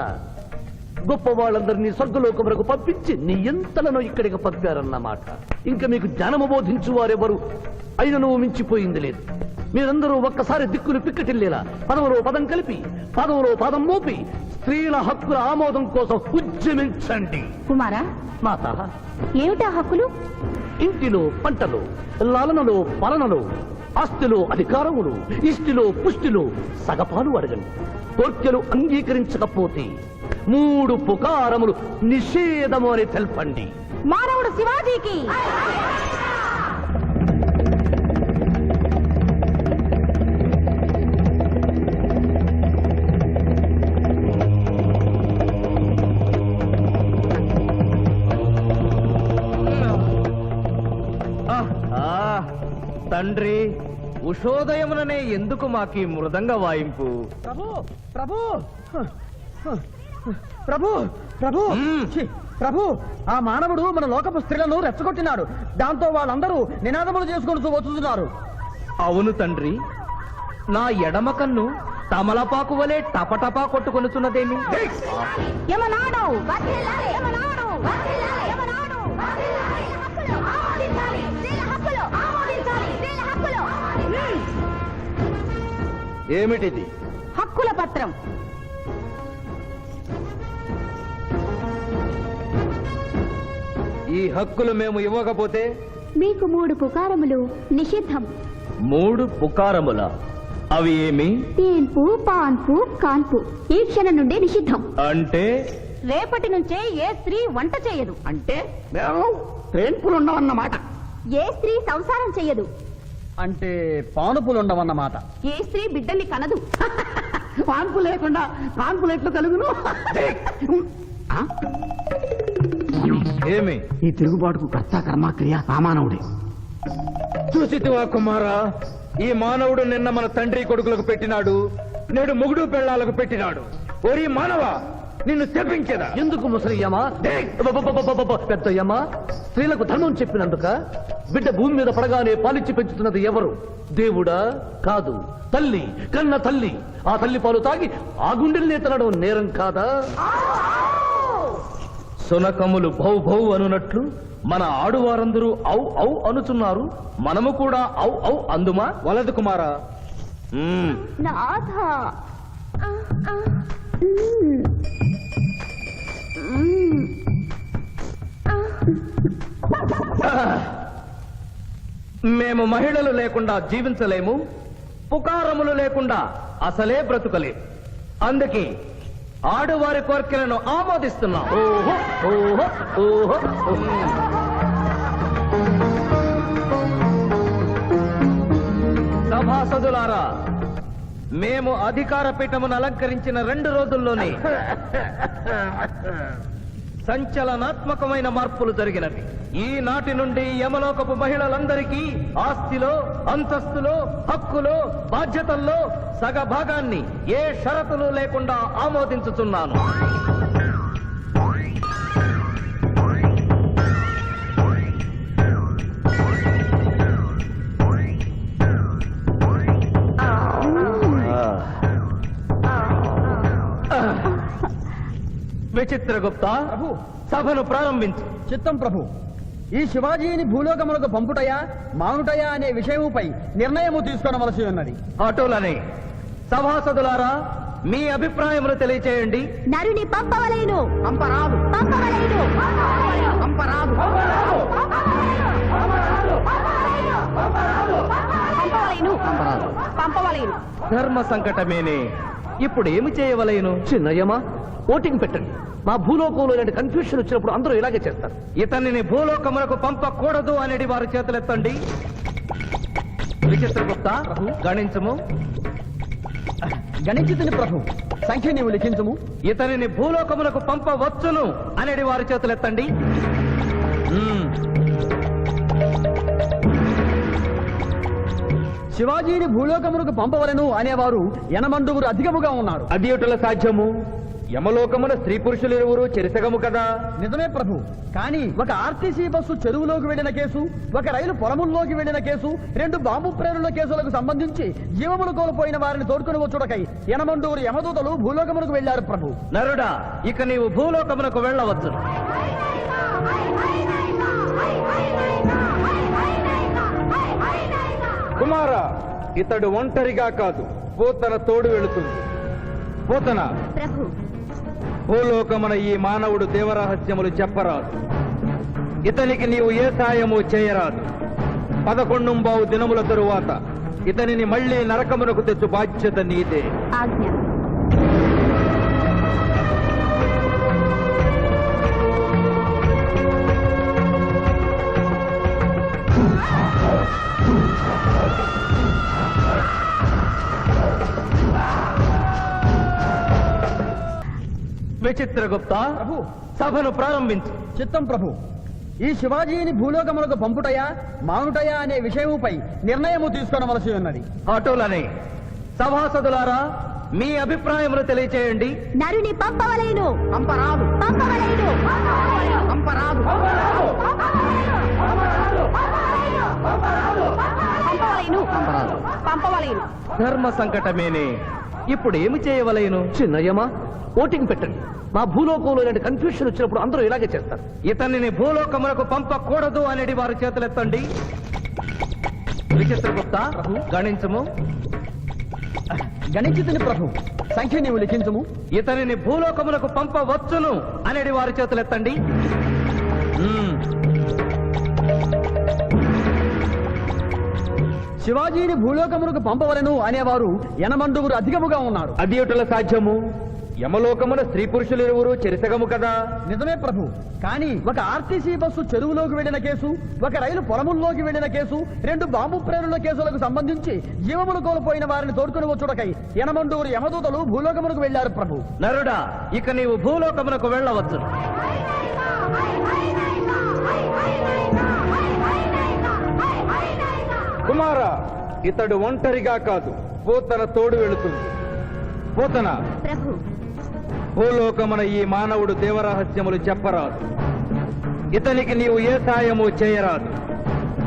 Speaker 1: గొప్ప వాళ్ళందరినీ స్వర్గలోకములకు పంపించి నీ ఎంతలను ఇక్కడికి పంపారన్నమాట. ఇంకా మీకు జ్ఞానము బోధించు వారెవరు అయినను మించిపోయింది లేదు. మీరందరూ ఒక్కసారి దిక్కులు పిక్కటిల్లేలా పదవులో పదం కలిపి, పదవులో పదం మోపి స్త్రీల హక్కుల ఆమోదం కోసం ఉద్యమించండి.
Speaker 7: కుమారా,
Speaker 1: మాత,
Speaker 7: ఏమిటా హక్కులు?
Speaker 1: ఇంటిలో పంటలో, లాలనలో, పాలనలో, ఆస్తిలో అధికారములు, ఇష్టిలో పుష్టిలో సగపాలు అడగండి. కోర్కెలు అంగీకరించకపోతే 3 పుకారములు నిషేధము అని తెల్పండి.
Speaker 7: మానవుడు శివాజీకి
Speaker 3: తండ్రి, ఉషోదయముననే ఎందుకు మాకీ మృదంగ వాయింపు?
Speaker 4: ప్రభు ప్రభు ప్రభు ప్రభు ఛీ, ప్రభు, ఆ మానవుడు మన లోకపు స్త్రీలను రెచ్చగొట్టినాడు. దాంతో వాళ్ళందరూ నినాదములు చేసుకుంటూ వచ్చుతున్నారు.
Speaker 3: అవును తండ్రి, నా ఎడమ కన్ను తమలపాకు వలె టపటపా కొట్టుకొనుచున్నదేమి?
Speaker 7: యమనాడు వర్ధిల్లాలి, యమనాడు వర్ధిల్లాలి, యమనాడు వర్ధిల్లాలి. హక్కులు ఆమోదించాలి, స్త్రీల హక్కులు ఆమోదించాలి, స్త్రీల హక్కులు.
Speaker 3: ఏమిటిది?
Speaker 7: హక్కుల పత్రం.
Speaker 3: ఈ హక్కులు మేము ఇవ్వకపోతే?
Speaker 5: మీకు 3 పుకారములు నిషిద్ధం.
Speaker 3: 3 పుకారముల? అవి ఏమి?
Speaker 5: తేన్పు, పాన్పు, కాన్పు ఈ క్షణం నుండి నిషిద్ధం.
Speaker 3: అంటే
Speaker 7: రేపటి నుంచే ఏ స్త్రీ వంట చేయదు.
Speaker 2: అంటే మేము ట్రైన్పులు ఉండవన్నమాట.
Speaker 5: ఏ స్త్రీ సంసారం చెయ్యదు.
Speaker 4: అంటే పానుపులుండవన్నమాట.
Speaker 7: ఏ స్త్రీ బిడ్డల్ని కనదు.
Speaker 2: పాన్పు లేకుండా పాన్పులు ఎట్లు కలుగును? ఆ?
Speaker 3: ఏమి?
Speaker 2: ఈ తిరుగుబాటుకు కర్త కర్మ క్రియ ఆ మానవుడే.
Speaker 3: చూసితివా కుమారా, ఈ మానవుడు నిన్న మన తండ్రి కొడుకులకు పెట్టినాడు, నేడు మొగుడు పెళ్ళాలకు పెట్టినాడు. ఓరి మానవ, నిన్ను శపించదా?
Speaker 1: ఎందుకు ముసలియమా? పెద్దయ్యమా, స్త్రీలకు ధర్మం చెప్పినందుక? బిడ్డ భూమి మీద పడగానే పాలిచ్చి పెంచుతున్నది ఎవరు? దేవుడా? కాదు, తల్లి, కన్న తల్లి. ఆ తల్లి పాలు తాగి ఆ గుండెల్నే తనడం నేరం కాదా?
Speaker 3: సునకములు భౌ భౌ అనునట్లు మన ఆడువారందరూ ఔ ఔ అనుచున్నారు. మనము కూడా ఔ ఔ అందుమా? వలదు కుమారా.
Speaker 5: నాథ.
Speaker 3: మేము మహిళలు లేకుండా జీవించలేము, పుకారములు లేకుండా అసలే బ్రతుకలేము. అందుకే ఆడువారి కోరికలను ఆమోదిస్తున్నాం.
Speaker 1: ఓహో ఓహో ఓహో.
Speaker 3: సభాసదులారా, మేము అధికార పీఠమును అలంకరించిన 2 రోజుల్లోనే సంచలనాత్మకమైన మార్పులు జరిగినవి. ఈనాటి నుండి యమలోకపు మహిళలందరికీ ఆస్తిలో, అంతస్తులో, హక్కులో, బాధ్యతల్లో సగభాగాన్ని ఏ షరతులు లేకుండా ఆమోదించుతున్నాను. విచిత్రగుప్త, సభను ప్రారంభించు.
Speaker 4: చిత్తం ప్రభు. ఈ శివాజీని భూలోకములకు పంపుటయా మానుటయా అనే విషయముపై నిర్ణయము తీసుకోవలసి ఉన్నది.
Speaker 3: అటులనే సభాసదులారా, మీ అభిప్రాయములు తెలియచేయండి.
Speaker 5: నరుని పంపవలేను.
Speaker 2: పంపరాదు,
Speaker 5: పంపవలేను.
Speaker 2: పంపరాదు.
Speaker 7: పంపవలేను. పంపవలేను.
Speaker 3: ధర్మ సంకటమేనే. ఇప్పుడు ఏమి చేయవలేను?
Speaker 1: చిన్నయ్యమా, ఓటింగ్ పెట్టండి. మా భూలోకంలో ఇలాంటి కన్ఫ్యూషన్ వచ్చినప్పుడు అందరూ ఇలాగే చేస్తారు.
Speaker 3: ఇతనిని భూలోకములకు పంపకూడదు అనేది వారి చేతులెత్తండి. విచిత్రగుప్త, గణించము.
Speaker 4: గణించుతుని ప్రభు. సంఖ్య నీవు లిఖించము.
Speaker 3: ఇతనిని భూలోకములకు పంపవచ్చును అనేది వారి చేతులెత్తండి.
Speaker 4: శివాజీని భూలోకములకు పంపవలను అనేవారు 8 అధికముగా ఉన్నారు.
Speaker 3: అది ఎటుల సాధ్యము? యమలోకమున స్త్రీ పురుషులు ఇరువురు చెరిసగము కదా.
Speaker 4: నిజమే ప్రభు. కానీ ఒక ఆర్టీసీ బస్సు చెరువులోకి వెళ్లిన కేసు, ఒక రైలు పొలముల్లోకి వెళ్లిన కేసు, 2 బాంబు ప్రేరుల కేసులకు సంబంధించి జీవములు కోల్పోయిన వారిని తోడుకుని వచ్చుటకై 8 యమదూతలు భూలోకమునకు వెళ్లారు ప్రభు.
Speaker 3: నరుడా, ఇక నీవు భూలోకమునకు వెళ్ళవచ్చు. కుమారా, ఇతడు ఒంటరిగా కాదు, పోతన తోడు వెళుతుంది. పోతన,
Speaker 5: ప్రభు.
Speaker 3: భూలోకమున ఈ మానవుడు దేవరహస్యములు చెప్పరాదు. ఇతనికి నీవు ఏ సాయము చేయరాదు. 11 దినముల తరువాత ఇతనిని మళ్ళీ నరకమునకు తెచ్చు బాధ్యత నీదే.
Speaker 5: ఆజ్ఞ.
Speaker 3: విచిత్రగుప్త,
Speaker 4: ప్రభు.
Speaker 3: సభను ప్రారంభించు.
Speaker 4: చిత్తం ప్రభు. ఈ శివాజీని భూలోకములకు పంపుటయా మానుటయా అనే విషయముపై నిర్ణయము తీసుకొనవలసి ఉన్నది.
Speaker 3: అటులనే సభాసదులారా, మీ అభిప్రాయములు తెలియచేయండి.
Speaker 5: నరుని పంపవలేను.
Speaker 2: పంపరాదు
Speaker 5: పంపవలేను.
Speaker 2: పంపరాదు
Speaker 5: పంపవలేను. పంపవలేను.
Speaker 3: ధర్మ సంకటమేనే. ఇప్పుడు ఏమి చేయవలేను?
Speaker 1: చిన్నయ్యమా, ఓటింగ్ పెట్టండి. మా భూలోకంలో ఇలాంటి కన్ఫ్యూషన్ వచ్చినప్పుడు అందరూ ఇలాగే చేస్తారు.
Speaker 3: ఇతనిని భూలోకములకు పంపకూడదు అనేది వారి చేతులెత్తండి. విచిత్రగుప్త, గణించము.
Speaker 4: గణించుతుని ప్రభు. సంఖ్య నీవు లిఖించుము.
Speaker 3: ఇతనిని భూలోకములకు పంపవచ్చును అనేది వారి చేతులెత్తండి.
Speaker 4: శివాజీని భూలోకములకు పంపవలను అనేవారు ఎనమండుగురు అధికముగా ఉన్నారు.
Speaker 3: అది ఎటుల సాధ్యము? యమలోకమున స్త్రీ పురుషులు ఇరువురు చెరిసగము కదా.
Speaker 4: నిజమే ప్రభు. కానీ ఒక ఆర్టీసీ బస్సు చెరువులోకి వెళ్లిన కేసు, ఒక రైలు పొలముల్లోకి వెళ్లిన కేసు, 2 బాంబు ప్రేరుల కేసులకు సంబంధించి జీవములు కోల్పోయిన వారిని తోడుకుని వచ్చుటకై ఎనమండుగురు యమదూతలు భూలోకమునకు వెళ్లారు ప్రభు.
Speaker 3: నరుడా, ఇక నీవు భూలోకమునకు వెళ్ళవచ్చు. కుమార, ఇతడు ఒంటరిగా కాదు, పోతన తోడు వెళుతుంది. పోతన,
Speaker 5: ప్రభు.
Speaker 3: భూలోకమున ఈ మానవుడు దేవరహస్యములు చెప్పరాదు. ఇతనికి నీవు ఏ సాయము చేయరాదు.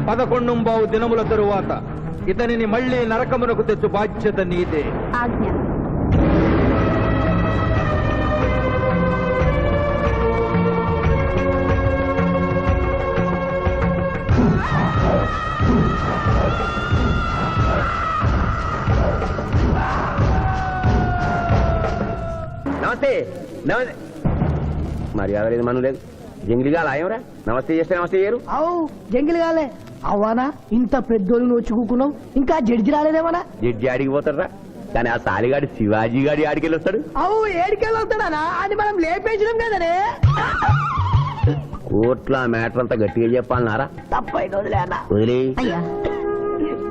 Speaker 3: 11 దినముల తరువాత ఇతనిని మళ్ళీ నరకమునకు తెచ్చు బాధ్యత నీదే.
Speaker 5: ఆజ్ఞ.
Speaker 1: నమస్తే. మర్యాద లేదు, మనం లేదు. జంగిలిగా లాయంరా. నమస్తే చేస్తే నమస్తే చేయరు.
Speaker 2: అవు జంగిల్ కాలే అవ్వానా, ఇంత పెద్దోళ్ళు వచ్చి కూకున్నావు, ఇంకా జడ్జి రాలేదేమన్నా?
Speaker 1: జడ్జి ఆడికి పోతారా, కానీ ఆ సాలిగాడి శివాజీ గాడి ఆడికి వెళ్ళొస్తాడు.
Speaker 2: అవు ఏడికెళ్ళి వస్తాడా? అది మనం లేపేసినాం కదనే.
Speaker 1: కోర్టులో ఆ మ్యాటర్ అంతా గట్టిగా చెప్పాలన్నారా?
Speaker 2: తప్పైన వదిలేనా?
Speaker 1: వదిలే.
Speaker 5: అయ్యా,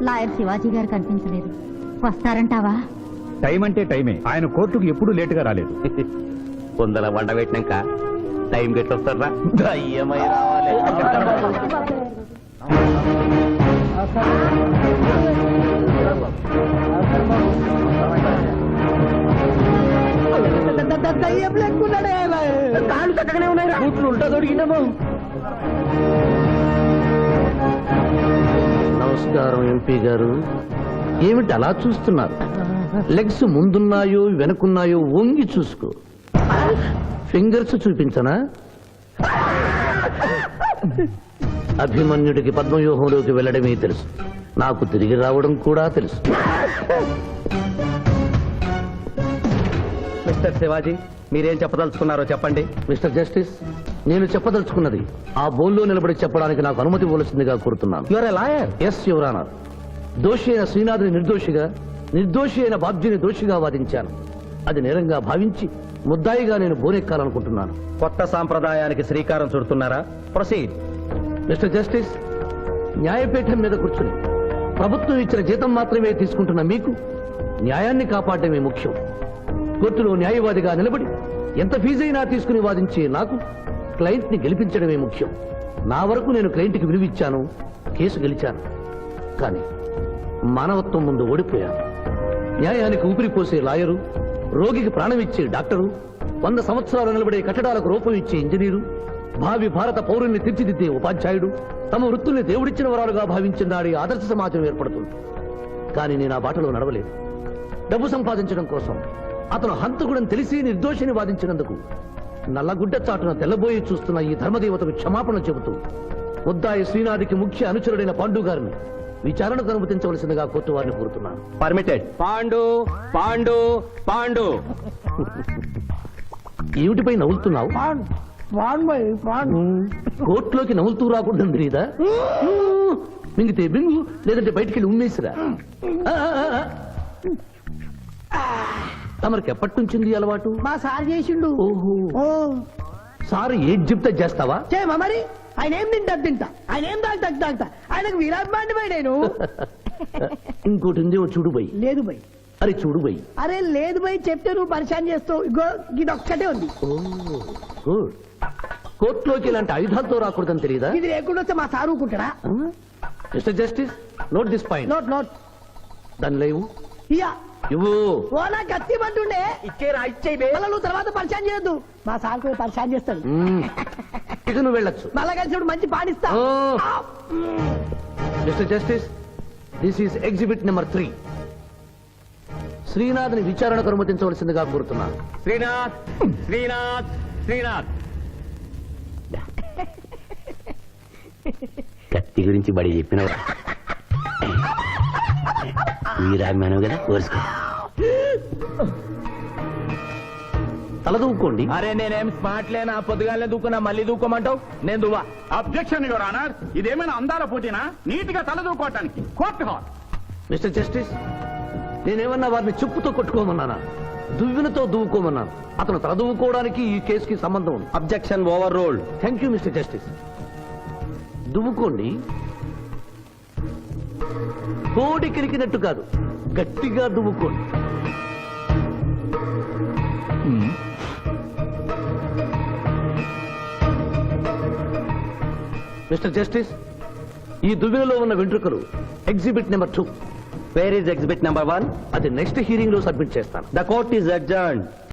Speaker 5: లాయర్ శివాజీ గారు కనిపించలేదు. వస్తారంటావా?
Speaker 3: టైం అంటే టైమే. ఆయన కోర్టుకు ఎప్పుడు లేటుగా రాలేదు.
Speaker 1: కొందల వంట పెట్టినాక టైం గెట్లొస్తారా? దయ్యమై రావాలి.
Speaker 2: దయ్యం లెక్కున్నాడే.
Speaker 1: కాళ్ళు చక్కగానే ఉన్నాయి. కూతురు ఉంటా దొరికిందేమో. నమస్కారం ఎంపీ గారు. ఏమిటి అలా చూస్తున్నారు? లెగ్స్ ముందున్నాయో వెనుకున్నాయో వంగి చూసుకో. ఫింగర్స్ చూపించనా? అభిమన్యుడికి పద్మవ్యూహంలోకి వెళ్ళడమే తెలుసు, నాకు తిరిగి రావడం కూడా తెలుసు.
Speaker 3: మిస్టర్ శివాజీ, మీరేం చెప్పదలుచుకున్నారో చెప్పండి.
Speaker 1: మిస్టర్ జస్టిస్, నేను చెప్పదలుచుకున్నది ఆ బోన్లో నిలబడి చెప్పడానికి నాకు అనుమతి ఇవ్వవలసిందిగా కోరుతున్నాను.
Speaker 3: You're a lawyer.
Speaker 1: Yes your honour. దోషి అయిన శ్రీనాథుని నిర్దోషిగా, నిర్దోషి అయిన బాబ్జీని దోషిగా వాదించాను. అది నేరంగా భావించి ముద్దాయిగా నేను బోనెక్కాలనుకుంటున్నాను.
Speaker 3: కొత్త సాంప్రదాయానికి శ్రీకారం చుడుతున్నారా? ప్రొసీడ్.
Speaker 1: మిస్టర్ జస్టిస్, న్యాయపీఠం మీద కూర్చుని ప్రభుత్వం ఇచ్చిన జీతం మాత్రమే తీసుకుంటున్న మీకు న్యాయాన్ని కాపాడమే ముఖ్యం. కోర్టులో న్యాయవాదిగా నిలబడి ఎంత ఫీజైనా తీసుకుని వాదించే నాకు క్లయింట్ ని గెలిపించడమే ముఖ్యం. నా వరకు నేను క్లయింట్ కి విలువిచ్చాను, కేసు గెలిచాను. కానీ మానవత్వం ముందు ఓడిపోయాను. న్యాయానికి ఊపిరిపోసే లాయరు, రోగికి ప్రాణం ఇచ్చే డాక్టరు, 100 సంవత్సరాలు నిలబడే కట్టడాలకు రూపం ఇచ్చే ఇంజనీరు, భావి భారత పౌరుల్ని తీర్చిదిద్దే ఉపాధ్యాయుడు తమ వృత్తుల్ని దేవుడిచ్చిన వరాలుగా భావించిన నాడి ఆదర్శ సమాజం ఏర్పడుతుంది. కానీ నేను ఆ బాటలో నడవలేదు. డబ్బు సంపాదించడం కోసం అతను హంతకుడని తెలిసి నిర్దోషిని వాదించినందుకు నల్లగుడ్డ చాటున తెల్లబోయి చూస్తున్న ఈ ధర్మదేవతకు క్షమాపణ చెబుతూ ముద్దాయి శ్రీనాథికి ముఖ్య అనుచరుడైన పాండు గారిని విచారణకు అనుమతించవలసిందిగా కోర్టు వారిని కోరుతున్నాను.
Speaker 3: పర్మిటెడ్. పాండు పాండు పాండు.
Speaker 1: ఏమిటిపై నవ్వులుతున్నావు? కోర్టులోకి నవ్వులుతూ రాకూడదు తెలీదా? మింగితే బింగు లేదంటే బయటికి వెళ్ళి ఉమ్మేసిరా తమరికి ఎప్పటి నుంచింది ఈ అలవాటు?
Speaker 2: మా సార్ చేసిండు.
Speaker 1: ఓహో,
Speaker 2: ఓ
Speaker 1: సార్ ఏది చెప్తే చేస్తావా?
Speaker 2: చేయమా మరి. ఆయన ఏం తింటా ఆయన ఏం తాగుతా ఆయనకు విరాట్ పోయి నేను.
Speaker 1: ఇంకోటి ఉంది, ఓ చూడు బై.
Speaker 2: లేదు బై.
Speaker 1: అరే చూడు బై.
Speaker 2: అరే లేదు బై, చెప్తే నువ్వు పరిశాన్ చేస్తావు. ఇగో ఇది ఒక్కటే ఉంది.
Speaker 1: గుడ్. కోర్టులోకి ఇలాంటి ఆయుధాలతో రాకూడదని తెలియదా?
Speaker 2: ఇది లేకుండా వస్తే మా సార్ ఊరుకుంటాడా?
Speaker 1: Mister Justice, note this point.
Speaker 2: నోట్
Speaker 1: దాని లేవు
Speaker 2: ఇయ్యా.
Speaker 1: ఇవ్వు.
Speaker 2: ఓ నా కత్తి పట్టుండే మళ్ళా నువ్వు తర్వాత పరిశాన్ చేయొద్దు. మా సార్ కూడా పరిశాన్ చేస్తాడు.
Speaker 1: ఇక నువ్వు వెళ్ళొచ్చు.
Speaker 2: మళ్ళా కలిసి మంచి పాడిస్తా.
Speaker 1: Mister Justice, this is exhibit number 3. శ్రీనాథ్ని విచారణకు అనుమతించవలసిందిగా కోరుతున్నాను.
Speaker 3: శ్రీనాథ్ శ్రీనాథ్ శ్రీనాథ్.
Speaker 9: కత్తి గురించి బడి చెప్పినవా? వీరాభిమానం కదా, కోరుసుకో.
Speaker 1: తలదూక్కోండి.
Speaker 3: అరే నేనేం స్మార్ట్ లేనా? పొద్దుగానే దూకున్నా, మళ్ళీ దూకోమంటావు? నేను దువ్వా.
Speaker 6: అబ్జెక్షన్ యువర్ ఆనర్, ఇదేమైనా అందాల పోటీనా? నీట్ గా తలదూకోవటానికి కోర్టు హాల్.
Speaker 1: మిస్టర్ జస్టిస్, నేనేమన్నా వారిని చెప్పుతో కొట్టుకోమన్నానా? దువ్వినతో దువ్వుకోమన్నాను. అతను తల దువ్వుకోవడానికి ఈ కేసుకి సంబంధం ఉంది.
Speaker 3: Objection overruled.
Speaker 1: Thank you Mister Justice. దువ్వుకోండి. కోడి కిరికినట్టు కాదు, గట్టిగా దువ్వుకోండి. మిస్టర్ జస్టిస్, ఈ దువ్వెనలో ఉన్న వెంట్రుకలు exhibit number 2.
Speaker 3: Where is exhibit number 1?
Speaker 1: అది నెక్స్ట్ హీరింగ్ లో సబ్మిట్ చేస్తాను.
Speaker 3: The court is అడ్జర్న్డ్.